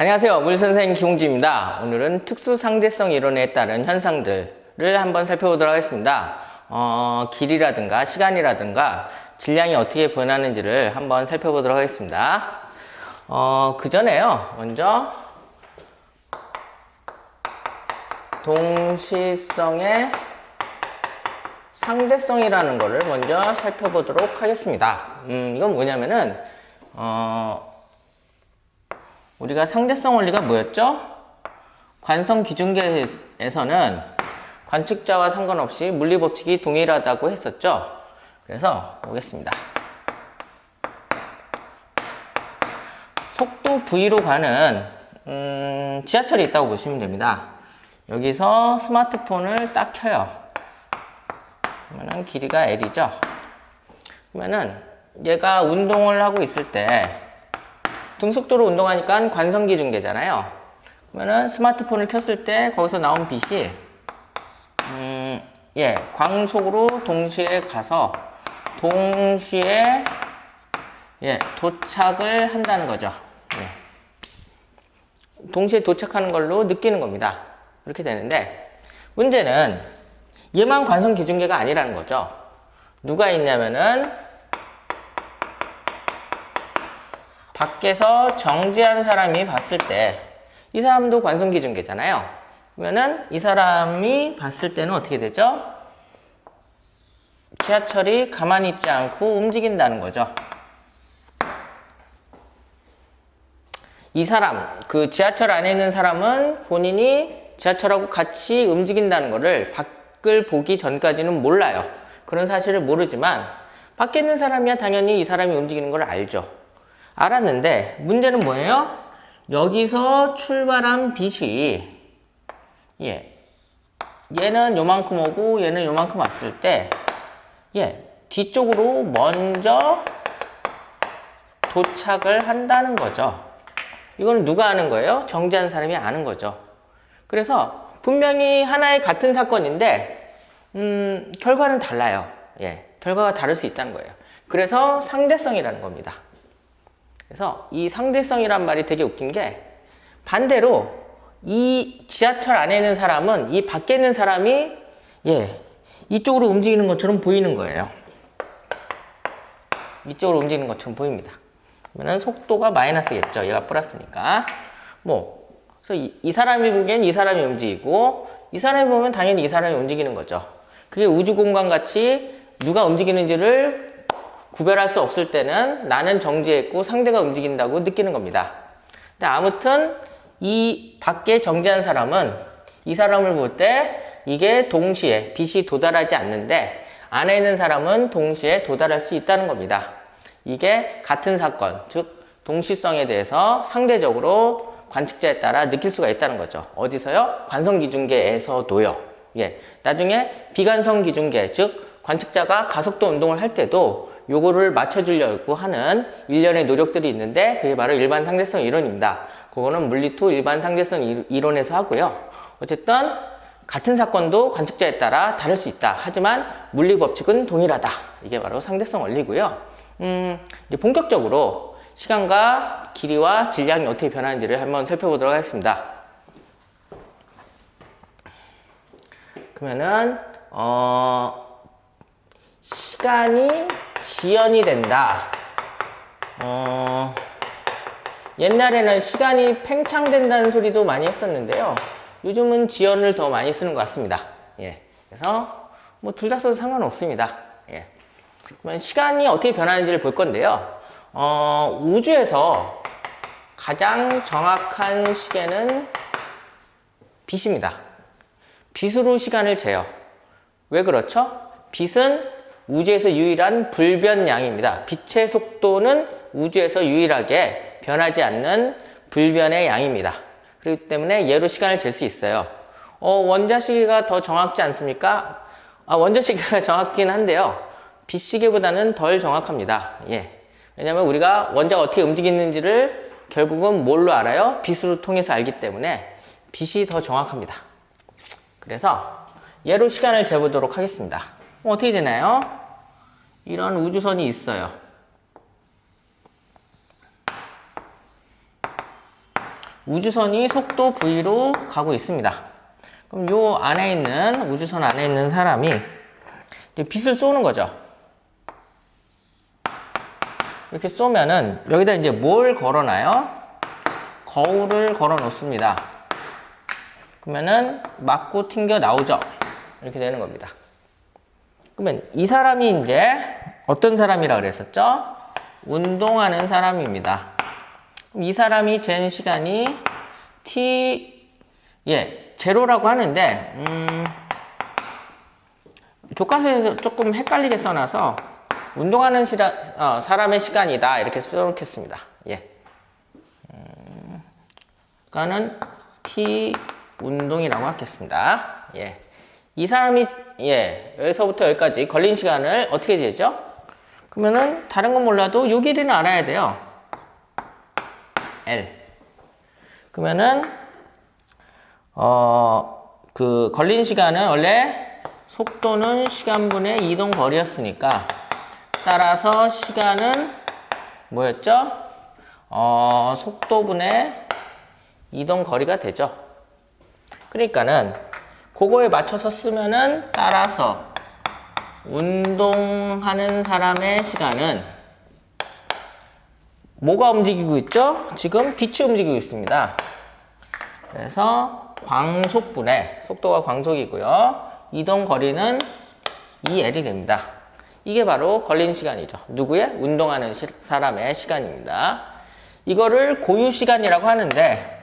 안녕하세요. 물선생 김홍지입니다. 오늘은 특수상대성 이론에 따른 현상들을 한번 살펴보도록 하겠습니다. 길이라든가 시간이라든가 질량이 어떻게 변하는지를 한번 살펴보도록 하겠습니다. 그 전에요. 먼저 동시성의 상대성이라는 것을 먼저 살펴보도록 하겠습니다. 이건 뭐냐면은 우리가 상대성 원리가 뭐였죠? 관성 기준계에서는 관측자와 상관없이 물리법칙이 동일하다고 했었죠. 그래서 보겠습니다. 속도 V로 가는 지하철이 있다고 보시면 됩니다. 여기서 스마트폰을 딱 켜요. 그러면은 길이가 L이죠. 그러면은 얘가 운동을 하고 있을 때 등속도로 운동하니까 관성기준계잖아요. 그러면은 스마트폰을 켰을 때 거기서 나온 빛이 광속으로 동시에 가서 동시에 도착을 한다는 거죠. 동시에 도착하는 걸로 느끼는 겁니다. 이렇게 되는데 문제는 얘만 관성기준계가 아니라는 거죠. 누가 있냐면은 밖에서 정지한 사람이 봤을 때 이 사람도 관성기준계잖아요. 그러면은 이 사람이 봤을 때는 어떻게 되죠? 지하철이 가만히 있지 않고 움직인다는 거죠. 이 사람, 그 지하철 안에 있는 사람은 본인이 지하철하고 같이 움직인다는 거를 밖을 보기 전까지는 몰라요. 그런 사실을 모르지만 밖에 있는 사람이야 당연히 이 사람이 움직이는 걸 알죠. 알았는데 문제는 뭐예요? 여기서 출발한 빛이 얘는 요만큼 오고 얘는 요만큼 왔을 때 뒤쪽으로 먼저 도착을 한다는 거죠. 이거는 누가 아는 거예요? 정지한 사람이 아는 거죠. 그래서 분명히 하나의 같은 사건인데 결과는 달라요. 결과가 다를 수 있다는 거예요. 그래서 상대성이라는 겁니다. 그래서 이 상대성이란 말이 되게 웃긴 게 반대로 이 지하철 안에 있는 사람은 이 밖에 있는 사람이 이쪽으로 움직이는 것처럼 보이는 거예요. 이쪽으로 움직이는 것처럼 보입니다. 그러면 속도가 마이너스겠죠. 얘가 플러스니까. 그래서 이 사람이 보기엔 이 사람이 움직이고 이 사람이 보면 당연히 이 사람이 움직이는 거죠. 그게 우주 공간 같이 누가 움직이는지를 구별할 수 없을 때는 나는 정지했고 상대가 움직인다고 느끼는 겁니다. 근데 아무튼 이 밖에 정지한 사람은 이 사람을 볼 때 이게 동시에 빛이 도달하지 않는데 안에 있는 사람은 동시에 도달할 수 있다는 겁니다. 이게 같은 사건, 즉 동시성에 대해서 상대적으로 관측자에 따라 느낄 수가 있다는 거죠. 어디서요? 관성기준계에서도요. 나중에 비관성기준계, 즉 관측자가 가속도 운동을 할 때도 요거를 맞춰주려고 하는 일련의 노력들이 있는데 그게 바로 일반 상대성 이론입니다. 그거는 물리2 일반 상대성 이론에서 하고요. 어쨌든 같은 사건도 관측자에 따라 다를 수 있다. 하지만 물리 법칙은 동일하다. 이게 바로 상대성 원리고요. 이제 본격적으로 시간과 길이와 질량이 어떻게 변하는지를 한번 살펴보도록 하겠습니다. 그러면은 시간이 지연이 된다. 옛날에는 시간이 팽창된다는 소리도 많이 했었는데요. 요즘은 지연을 더 많이 쓰는 것 같습니다. 그래서 둘 다 써도 상관없습니다. 그러면 시간이 어떻게 변하는지를 볼 건데요. 우주에서 가장 정확한 시계는 빛입니다. 빛으로 시간을 재요. 왜 그렇죠? 빛은 우주에서 유일한 불변량입니다. 빛의 속도는 우주에서 유일하게 변하지 않는 불변의 양입니다. 그렇기 때문에 얘로 시간을 잴 수 있어요. 원자시계가 더 정확지 않습니까? 원자시계가 정확긴 한데요. 빛시계보다는 덜 정확합니다. 왜냐하면 우리가 원자가 어떻게 움직이는지를 결국은 뭘로 알아요? 빛으로 통해서 알기 때문에 빛이 더 정확합니다. 그래서 얘로 시간을 재보도록 하겠습니다. 어떻게 되나요? 이런 우주선이 있어요. 우주선이 속도 v로 가고 있습니다. 그럼 요 안에 있는, 우주선 안에 있는 사람이 이제 빛을 쏘는 거죠. 이렇게 쏘면은 여기다 이제 뭘 걸어놔요? 거울을 걸어 놓습니다. 그러면은 맞고 튕겨 나오죠. 이렇게 되는 겁니다. 그러면 이 사람이 이제 어떤 사람이라 그랬었죠? 운동하는 사람입니다. 그럼 이 사람이 잰 시간이 제로라고 하는데, 교과서에서 조금 헷갈리게 써놔서 운동하는 사람의 시간이다 이렇게 써놓겠습니다. 그러니까는 t 운동이라고 하겠습니다. 이 사람이 여기서부터 여기까지 걸린 시간을 어떻게 재죠? 그러면은 다른 건 몰라도 요 길이는 알아야 돼요. L. 그러면은 그 걸린 시간은 원래 속도는 시간분의 이동 거리였으니까 따라서 시간은 뭐였죠? 속도분의 이동 거리가 되죠. 그러니까는 그거에 맞춰서 쓰면은 따라서 운동하는 사람의 시간은 뭐가 움직이고 있죠? 지금 빛이 움직이고 있습니다. 그래서 광속분의, 속도가 광속이고요. 이동 거리는 2L이 됩니다. 이게 바로 걸린 시간이죠. 누구의? 운동하는 사람의 시간입니다. 이거를 고유 시간이라고 하는데,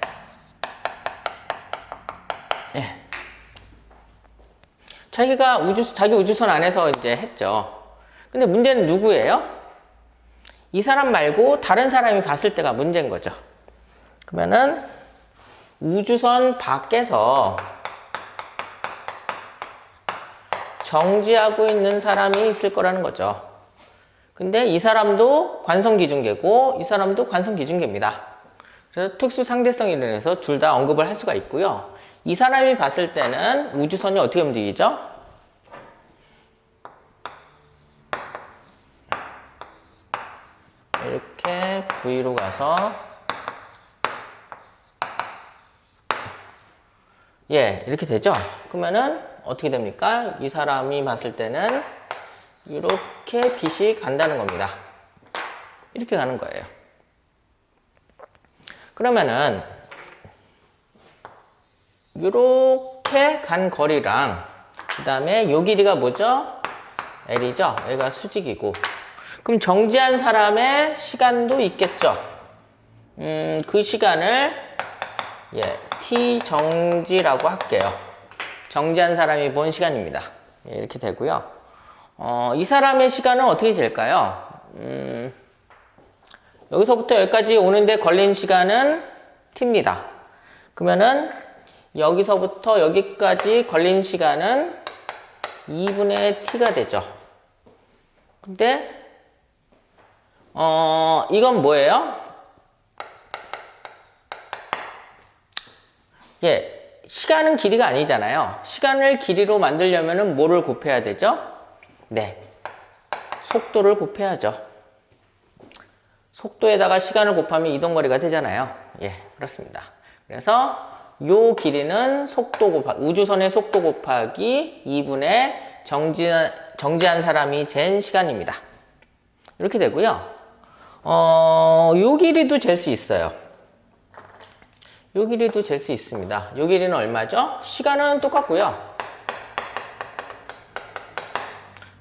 자기 우주선 안에서 이제 했죠. 근데 문제는 누구예요? 이 사람 말고 다른 사람이 봤을 때가 문제인 거죠. 그러면은 우주선 밖에서 정지하고 있는 사람이 있을 거라는 거죠. 근데 이 사람도 관성기준계고 이 사람도 관성기준계입니다. 그래서 특수 상대성 이론에서 둘 다 언급을 할 수가 있고요. 이 사람이 봤을 때는 우주선이 어떻게 움직이죠? 이렇게 V로 가서 이렇게 되죠? 그러면은 어떻게 됩니까? 이 사람이 봤을 때는 이렇게 빛이 간다는 겁니다. 이렇게 가는 거예요. 그러면은 이렇게 간 거리랑 그 다음에 요 길이가 뭐죠? L이죠? 여기가 수직이고 그럼 정지한 사람의 시간도 있겠죠? 그 시간을 T 정지라고 할게요. 정지한 사람이 본 시간입니다. 이렇게 되고요. 이 사람의 시간은 어떻게 될까요? 여기서부터 여기까지 오는데 걸린 시간은 T입니다. 그러면은 여기서부터 여기까지 걸린 시간은 2분의 T가 되죠. 근데 이건 뭐예요? 시간은 길이가 아니잖아요. 시간을 길이로 만들려면 뭐를 곱해야 되죠? 속도를 곱해야죠. 속도에다가 시간을 곱하면 이동거리가 되잖아요. 그렇습니다. 그래서 요 길이는 우주선의 속도 곱하기 2분의 정지한 사람이 잰 시간입니다. 이렇게 되고요. 요 길이도 잴 수 있어요. 요 길이도 잴 수 있습니다. 요 길이는 얼마죠? 시간은 똑같고요.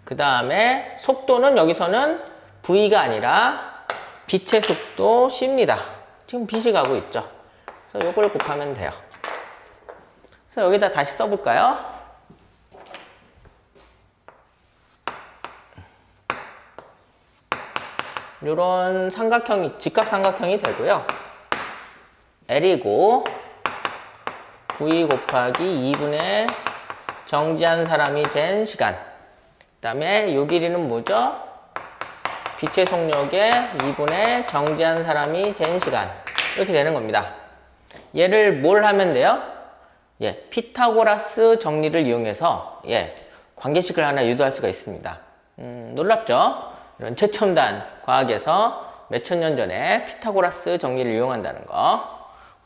그 다음에 속도는 여기서는 V가 아니라 빛의 속도 C입니다. 지금 빛이 가고 있죠. 그래서 요걸 곱하면 돼요. 그래서 여기다 다시 써볼까요? 요런 직각삼각형이 되고요. L이고 V 곱하기 2분의 정지한 사람이 잰 시간 그 다음에 요 길이는 뭐죠? 빛의 속력에 2분의 정지한 사람이 잰 시간 이렇게 되는 겁니다. 얘를 뭘 하면 돼요? 피타고라스 정리를 이용해서 관계식을 하나 유도할 수가 있습니다. 놀랍죠? 이런 최첨단 과학에서 몇천 년 전에 피타고라스 정리를 이용한다는 거.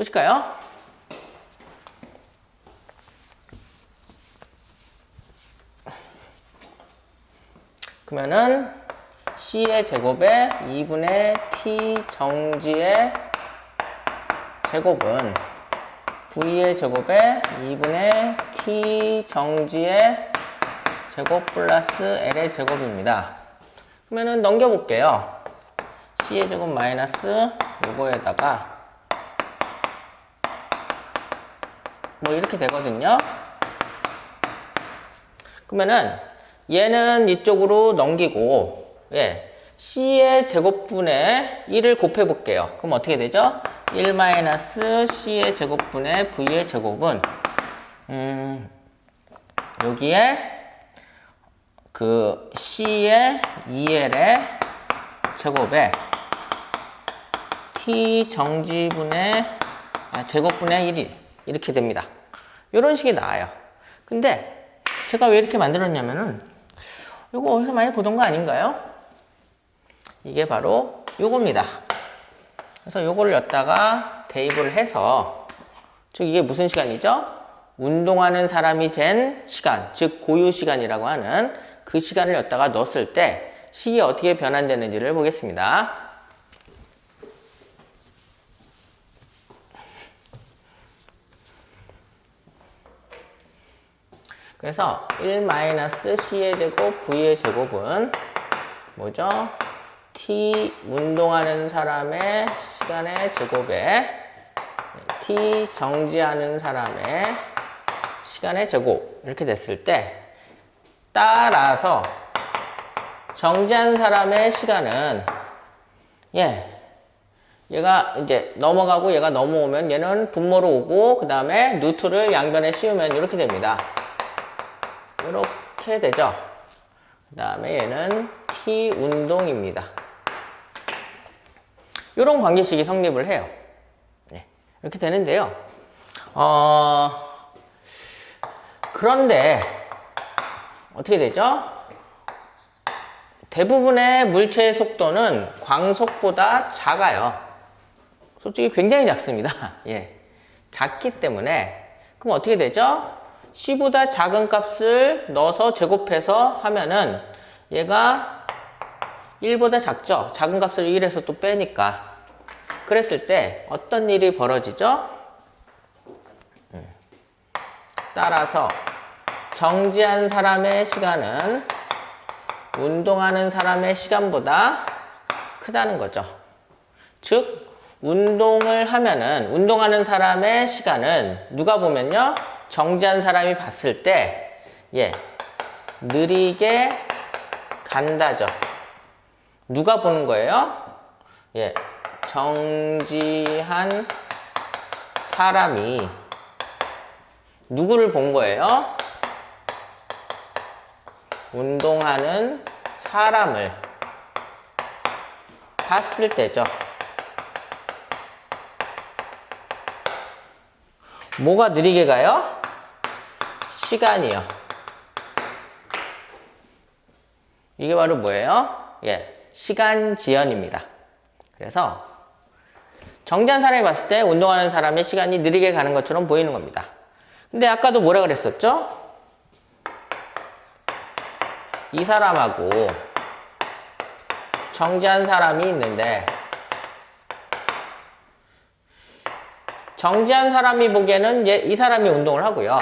보실까요? 그러면은 C의 제곱에 2분의 T 정지의 제곱은 V의 제곱에 2분의 T 정지의 제곱 플러스 L의 제곱입니다. 그러면은 넘겨볼게요. C의 제곱 마이너스 요거에다가 뭐 이렇게 되거든요. 그러면은 얘는 이쪽으로 넘기고, 예, C의 제곱분의 1을 곱해볼게요. 그럼 어떻게 되죠? 1 마이너스 C의 제곱분의 V의 제곱은, 여기에 그 C의 2L의 제곱에 T 정지분의, 제곱분의 1이 이렇게 됩니다. 이런 식이 나와요. 근데 제가 왜 이렇게 만들었냐면은, 요거 어디서 많이 보던 거 아닌가요? 이게 바로 요겁니다. 그래서 요거를 여기다가 대입을 해서, 즉 이게 무슨 시간이죠? 운동하는 사람이 잰 시간, 즉 고유 시간이라고 하는 그 시간을 여기다가 넣었을 때 식이 어떻게 변환되는지를 보겠습니다. 그래서 1-C의 제곱, V의 제곱은 뭐죠? T 운동하는 사람의 시간의 제곱에 T 정지하는 사람의 시간의 제곱 이렇게 됐을 때 따라서 정지한 사람의 시간은 얘가 이제 넘어가고 얘가 넘어오면 얘는 분모로 오고 그 다음에 루트를 양변에 씌우면 이렇게 됩니다. 이렇게 되죠. 그 다음에 얘는 T 운동입니다. 이런 관계식이 성립을 해요. 네, 이렇게 되는데요. 그런데 어떻게 되죠? 대부분의 물체의 속도는 광속보다 작아요. 솔직히 굉장히 작습니다. 예, 작기 때문에 그럼 어떻게 되죠? C보다 작은 값을 넣어서 제곱해서 하면은 얘가 1보다 작죠? 작은 값을 1에서 또 빼니까. 그랬을 때 어떤 일이 벌어지죠? 따라서 정지한 사람의 시간은 운동하는 사람의 시간보다 크다는 거죠. 즉 운동을 하면은 운동하는 사람의 시간은 누가 보면요 정지한 사람이 봤을 때 느리게 간다죠. 누가 보는 거예요? 정지한 사람이 누구를 본 거예요? 운동하는 사람을 봤을 때죠. 뭐가 느리게 가요? 시간이요. 이게 바로 뭐예요? 시간 지연입니다. 그래서 정지한 사람이 봤을 때 운동하는 사람의 시간이 느리게 가는 것처럼 보이는 겁니다. 근데 아까도 뭐라 그랬었죠? 이 사람하고 정지한 사람이 있는데 정지한 사람이 보기에는 이 사람이 운동을 하고요.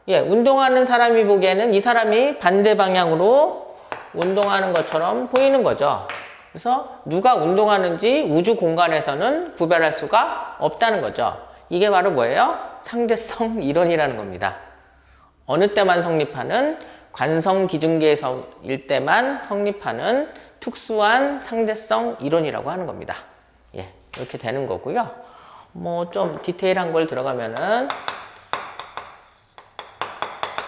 운동하는 사람이 보기에는 이 사람이 반대 방향으로 운동하는 것처럼 보이는 거죠. 그래서 누가 운동하는지 우주 공간에서는 구별할 수가 없다는 거죠. 이게 바로 뭐예요? 상대성 이론이라는 겁니다. 어느 때만 성립하는 관성 기준계일 때만 성립하는 특수한 상대성 이론이라고 하는 겁니다. 이렇게 되는 거고요. 뭐 좀 디테일한 걸 들어가면은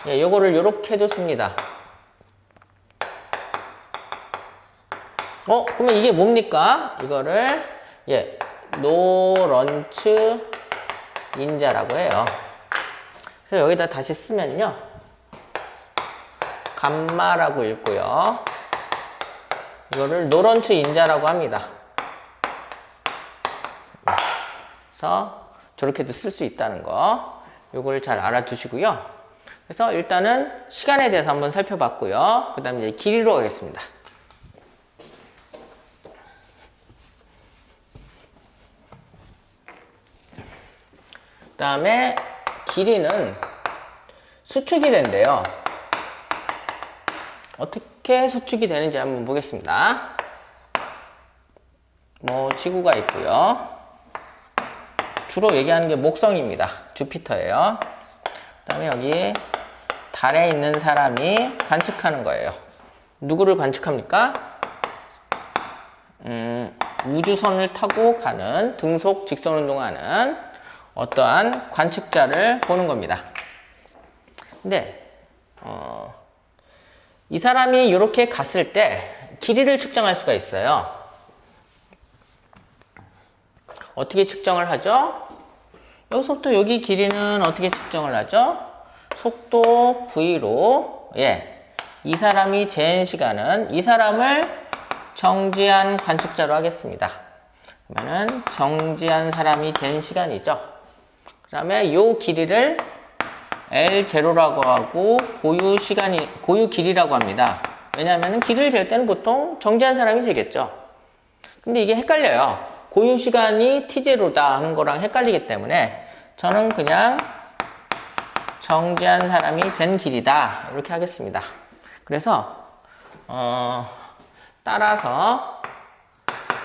요거를 요렇게 뒀습니다. 그러면 이게 뭡니까? 이거를 노런츠 인자라고 해요. 그래서 여기다 다시 쓰면요 감마라고 읽고요. 이거를 노런츠 인자라고 합니다. 그래서 저렇게도 쓸 수 있다는 거, 요걸 잘 알아두시고요. 그래서 일단은 시간에 대해서 한번 살펴봤고요. 그 다음에 이제 길이로 가겠습니다. 그 다음에 길이는 수축이 된대요. 어떻게 수축이 되는지 한번 보겠습니다. 지구가 있고요. 주로 얘기하는 게 목성입니다. 주피터예요. 그 다음에 여기 달에 있는 사람이 관측하는 거예요. 누구를 관측합니까? 우주선을 타고 가는 등속 직선 운동하는 어떠한 관측자를 보는 겁니다. 근데 이 사람이 이렇게 갔을 때 길이를 측정할 수가 있어요. 어떻게 측정을 하죠? 여기서부터 여기 길이는 어떻게 측정을 하죠? 속도 V로, 이 사람이 잰 시간은 이 사람을 정지한 관측자로 하겠습니다. 그러면은 정지한 사람이 잰 시간이죠. 그 다음에 이 길이를 L0라고 하고 고유 길이라고 합니다. 왜냐하면 길이를 잴 때는 보통 정지한 사람이 재겠죠. 근데 이게 헷갈려요. 고유 시간이 T0다 하는 거랑 헷갈리기 때문에 저는 그냥 정지한 사람이 잰 길이다 이렇게 하겠습니다. 그래서 따라서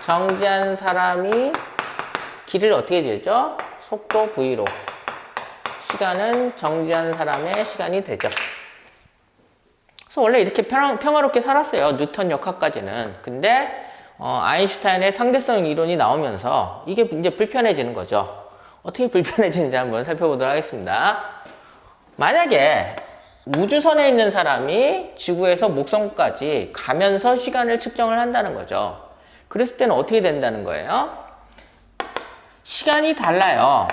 정지한 사람이 길이를 어떻게 재죠? 속도 V로, 시간은 정지한 사람의 시간이 되죠. 그래서 원래 이렇게 평화롭게 살았어요. 뉴턴 역학까지는. 근데 아인슈타인의 상대성 이론이 나오면서 이게 이제 불편해지는 거죠. 어떻게 불편해지는지 한번 살펴보도록 하겠습니다. 만약에 우주선에 있는 사람이 지구에서 목성까지 가면서 시간을 측정을 한다는 거죠. 그랬을 때는 어떻게 된다는 거예요? 시간이 달라요.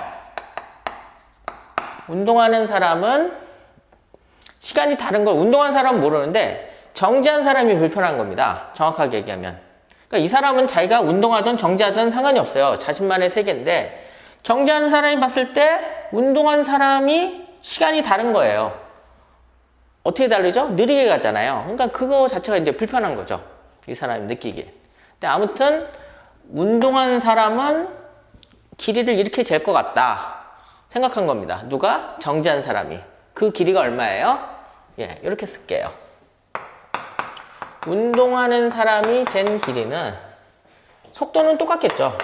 운동하는 사람은 시간이 다른 걸 운동한 사람은 모르는데 정지한 사람이 불편한 겁니다. 정확하게 얘기하면. 그러니까 이 사람은 자기가 운동하든 정지하든 상관이 없어요. 자신만의 세계인데 정지하는 사람이 봤을 때 운동한 사람이 시간이 다른 거예요. 어떻게 다르죠? 느리게 가잖아요. 그러니까 그거 자체가 이제 불편한 거죠. 이 사람이 느끼기에. 근데 아무튼 운동한 사람은 길이를 이렇게 잴 것 같다 생각한 겁니다. 누가? 정지한 사람이. 그 길이가 얼마예요? 이렇게 쓸게요. 운동하는 사람이 잰 길이는 속도는 똑같겠죠.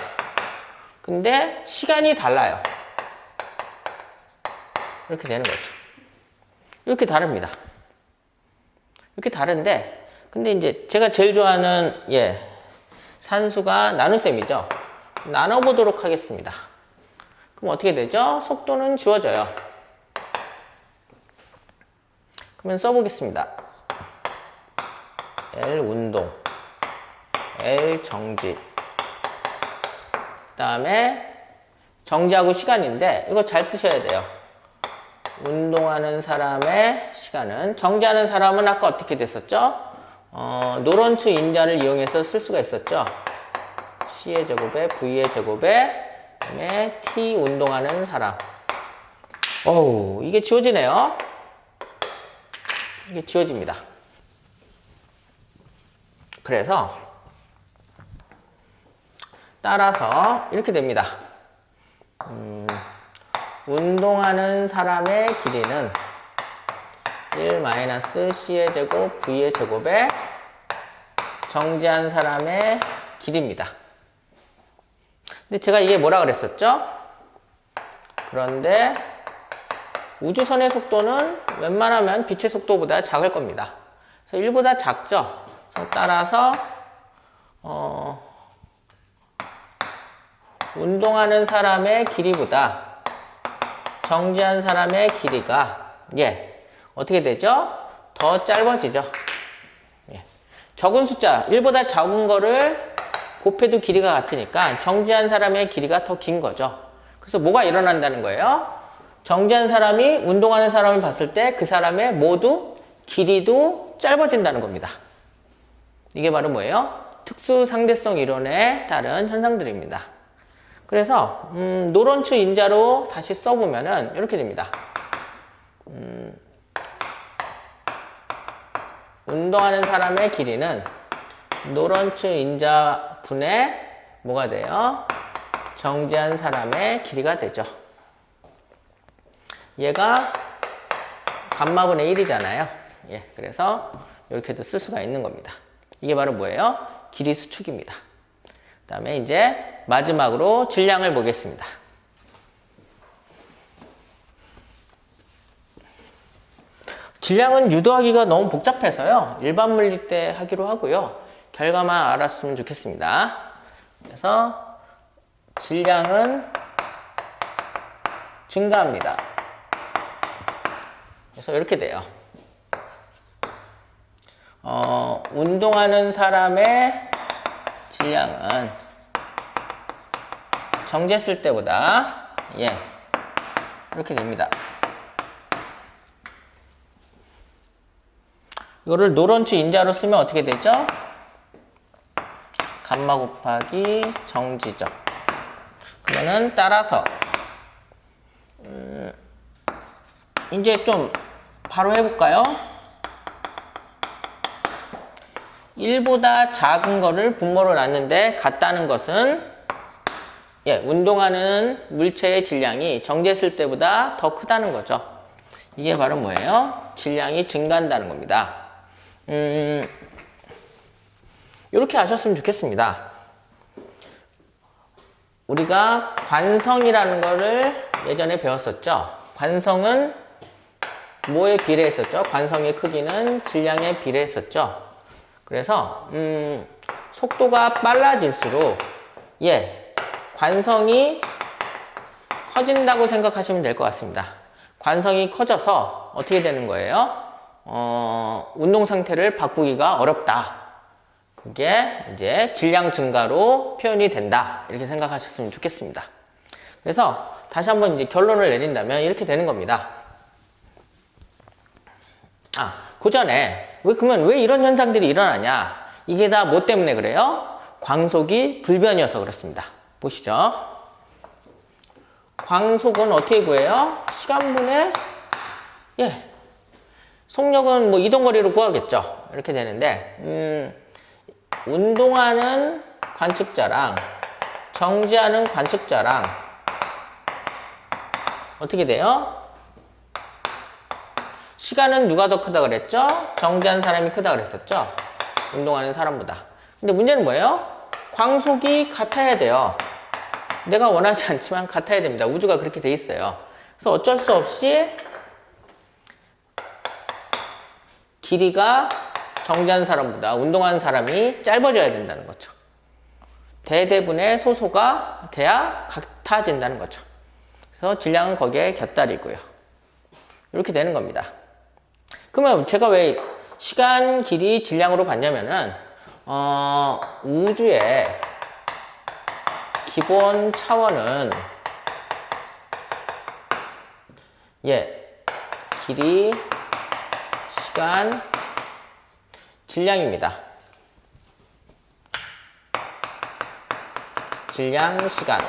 근데 시간이 달라요. 이렇게 되는 거죠. 이렇게 다릅니다. 이렇게 다른데 근데 이제 제가 제일 좋아하는 산수가 나눗셈이죠. 나눠보도록 하겠습니다. 그럼 어떻게 되죠? 속도는 지워져요. 그러면 써보겠습니다. L 운동, L 정지, 그 다음에 정지하고 시간인데 이거 잘 쓰셔야 돼요. 운동하는 사람의 시간은, 정지하는 사람은 아까 어떻게 됐었죠? 노런츠 인자를 이용해서 쓸 수가 있었죠. C의 제곱에 V의 제곱에 그다음에 T 운동하는 사람. 이게 지워지네요. 이게 지워집니다. 그래서 따라서 이렇게 됩니다. 운동하는 사람의 길이는 1-C의 제곱 V의 제곱에 정지한 사람의 길이입니다. 근데 제가 이게 뭐라 그랬었죠? 그런데 우주선의 속도는 웬만하면 빛의 속도보다 작을 겁니다. 그래서 1보다 작죠? 그래서 따라서 운동하는 사람의 길이보다 정지한 사람의 길이가 어떻게 되죠? 더 짧아지죠. 적은 숫자 1보다 작은 거를 곱해도 길이가 같으니까 정지한 사람의 길이가 더 긴 거죠. 그래서 뭐가 일어난다는 거예요? 정지한 사람이 운동하는 사람을 봤을 때 그 사람의 모두 길이도 짧아진다는 겁니다. 이게 바로 뭐예요? 특수 상대성 이론에 따른 현상들입니다. 그래서 노런츠 인자로 다시 써보면은 이렇게 됩니다. 운동하는 사람의 길이는 노런츠 인자 분의 뭐가 돼요? 정지한 사람의 길이가 되죠. 얘가 감마분의 1이잖아요. 예, 그래서 이렇게도 쓸 수가 있는 겁니다. 이게 바로 뭐예요? 길이 수축입니다. 그 다음에 이제 마지막으로 질량을 보겠습니다. 질량은 유도하기가 너무 복잡해서요. 일반 물리 때 하기로 하고요. 결과만 알았으면 좋겠습니다. 그래서 질량은 증가합니다. 그래서 이렇게 돼요. 운동하는 사람의 질량은 정지했을 때보다 이렇게 됩니다. 이거를 노런츠 인자로 쓰면 어떻게 되죠? 감마 곱하기 정지죠. 그러면은 따라서 이제 좀 바로 해볼까요? 1보다 작은 거를 분모로 놨는데 같다는 것은 운동하는 물체의 질량이 정지했을 때보다 더 크다는 거죠. 이게 바로 뭐예요? 질량이 증가한다는 겁니다. 이렇게 아셨으면 좋겠습니다. 우리가 관성이라는 거를 예전에 배웠었죠. 관성은 뭐에 비례했었죠? 관성의 크기는 질량에 비례했었죠. 그래서 속도가 빨라질수록 관성이 커진다고 생각하시면 될 것 같습니다. 관성이 커져서 어떻게 되는 거예요? 운동 상태를 바꾸기가 어렵다. 그게 이제 질량 증가로 표현이 된다. 이렇게 생각하셨으면 좋겠습니다. 그래서 다시 한번 이제 결론을 내린다면 이렇게 되는 겁니다. 그 전에 그러면 왜 이런 현상들이 일어나냐? 이게 다 뭐 때문에 그래요? 광속이 불변이어서 그렇습니다. 보시죠. 광속은 어떻게 구해요? 시간분의 속력은 뭐 이동거리로 구하겠죠. 이렇게 되는데 운동하는 관측자랑 정지하는 관측자랑 어떻게 돼요? 시간은 누가 더 크다 그랬죠? 정지한 사람이 크다 그랬었죠? 운동하는 사람보다. 근데 문제는 뭐예요? 광속이 같아야 돼요. 내가 원하지 않지만 같아야 됩니다. 우주가 그렇게 돼 있어요. 그래서 어쩔 수 없이 길이가 정지한 사람보다 운동하는 사람이 짧아져야 된다는 거죠. 대대분의 소소가 돼야 같아진다는 거죠. 그래서 질량은 거기에 곁다리고요. 이렇게 되는 겁니다. 그러면 제가 왜 시간, 길이, 질량으로 봤냐면은 우주의 기본 차원은 길이, 시간, 질량입니다. 질량, 시간,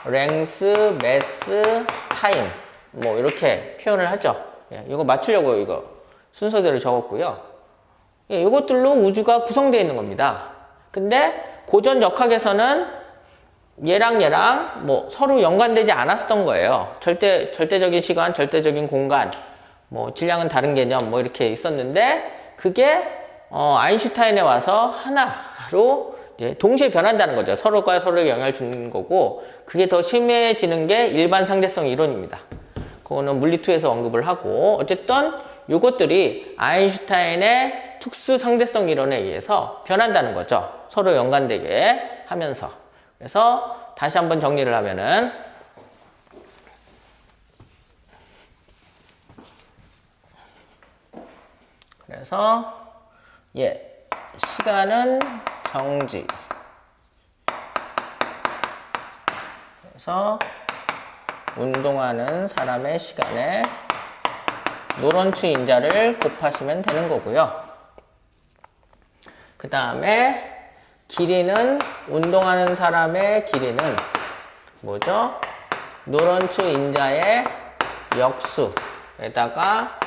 length, mass, time 뭐 이렇게 표현을 하죠. 이거 맞추려고 이거 순서대로 적었고요. 이것들로 우주가 구성되어 있는 겁니다. 근데 고전 역학에서는 얘랑 뭐 서로 연관되지 않았던 거예요. 절대적인 시간, 절대적인 공간, 뭐 질량은 다른 개념 뭐 이렇게 있었는데 그게 아인슈타인에 와서 하나로 동시에 변한다는 거죠. 서로가 서로에게 영향을 주는 거고 그게 더 심해지는 게 일반 상대성 이론입니다. 그거는 물리2에서 언급을 하고 어쨌든 요것들이 아인슈타인의 특수 상대성 이론에 의해서 변한다는 거죠. 서로 연관되게 하면서. 그래서 다시 한번 정리를 하면은 그래서 시간은 정지. 그래서 운동하는 사람의 시간에 노런츠 인자를 곱하시면 되는 거고요. 그 다음에 길이는, 운동하는 사람의 길이는 뭐죠? 노런츠 인자의 역수에다가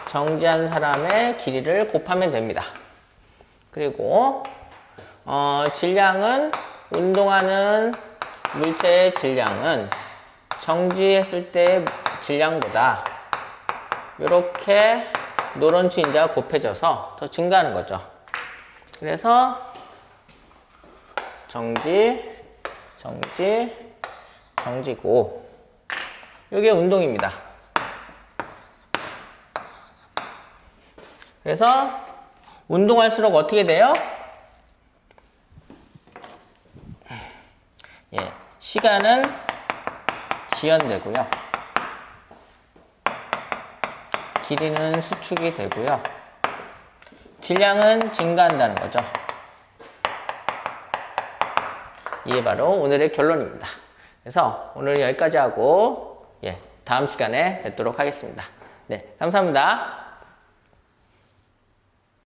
정지한 사람의 길이를 곱하면 됩니다. 그리고 질량은, 운동하는 물체의 질량은 정지했을 때의 질량보다 이렇게 노런츠 인자가 곱해져서 더 증가하는 거죠. 그래서 정지고 이게 운동입니다. 그래서 운동할수록 어떻게 돼요? 예, 시간은 지연되고요. 길이는 수축이 되고요. 질량은 증가한다는 거죠. 이게 바로 오늘의 결론입니다. 그래서 오늘 여기까지 하고 다음 시간에 뵙도록 하겠습니다. 네, 감사합니다.